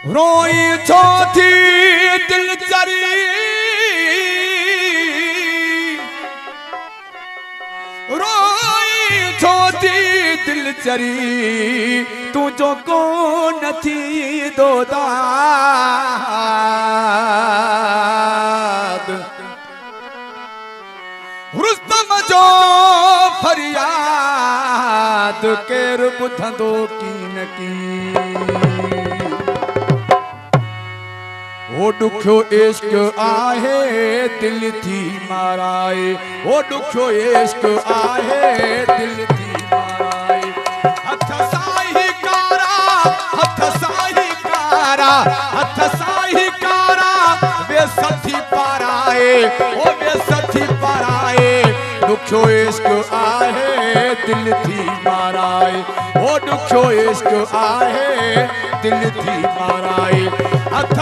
रोई छो थी दिल चरी रोई छो थी दिल चरी तू जो को नथी दोदाद रुस्तम जो फरियाद केर बुधंदो कीन की ओ दुखो इश्क आहे दिल थी माराए ओ दुखो इश्क आहे दिल थी माराए हथ साही कारा हथ साही कारा हथ साही कारा वे सथी पाराए ओ वे सथी पाराए दुखो इश्क आहे दिल थी माराए ओ दुखो इश्क आहे दिल थी माराए हथ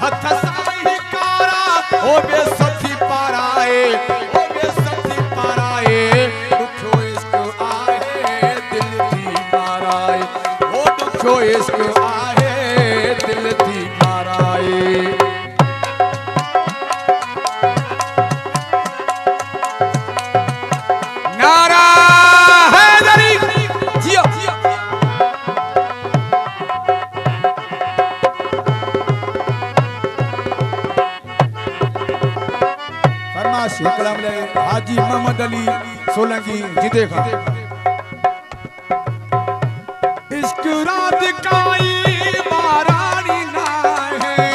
हथ साही कारा ओ बे सथी पाराए ओ बे सथी पाराए दुखो इश्क आहे दिल थी माराए ओ दुखो इश्क आहे दिल थी माराए नारा हैदरी जियो हाजी मोहम्मद अली सोलंकी जिदे खां इश्क रात काई बारानी ना है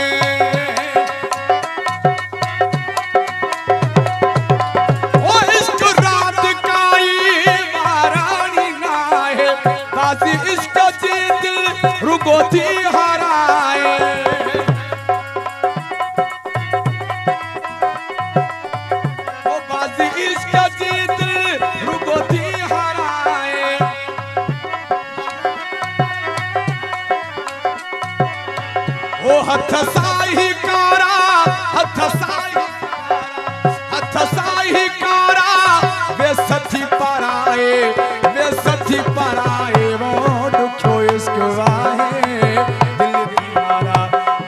ओ इश्क रात काई बारानी ना है बाजी इश्क जी दिल रुको थी हराए हथ साही कारा हथ साही कारा वे सथी पाराए वो दुखो इश्क आहे दिल थी मारा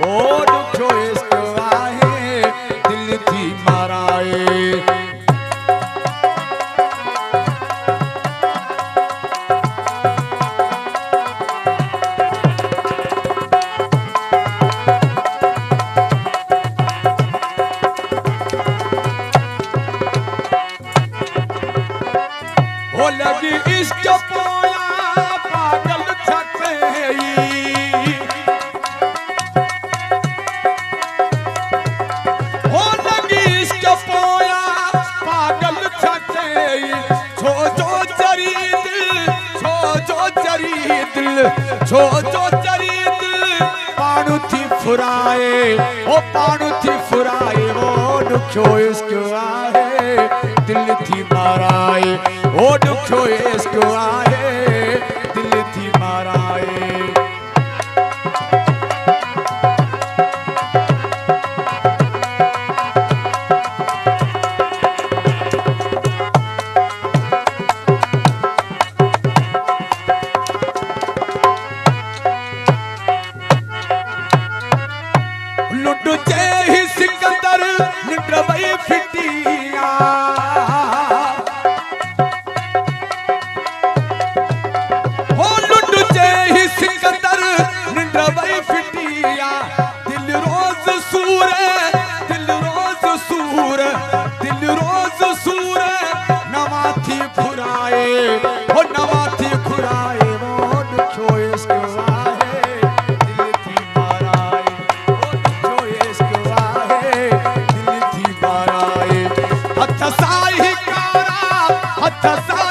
ओ दुखो इश्क आहे दिल थी माराए हो लगी इश्क पोया पागल छते हो लगी इश्क पोया पागल छते छो जो चरी दिल पाणु थी फुराए ओ पाणु थी फुराए वो दुखो इश्क आहे दिल थी माराए ओ दुखो इश्क आहे दिल थी माराए लुट जे ही सिकंदर निद्रवई फिटिया हो लुट जे ही सिकंदर निद्रवई फिटिया दिल रोज सूर नवा थी फुराए हो नवा थी फुराए वो दुखो इश्क आहे दिल थी माराए ओ दुखो इश्क आहे दिल थी माराए हथ साही कारा हथ साही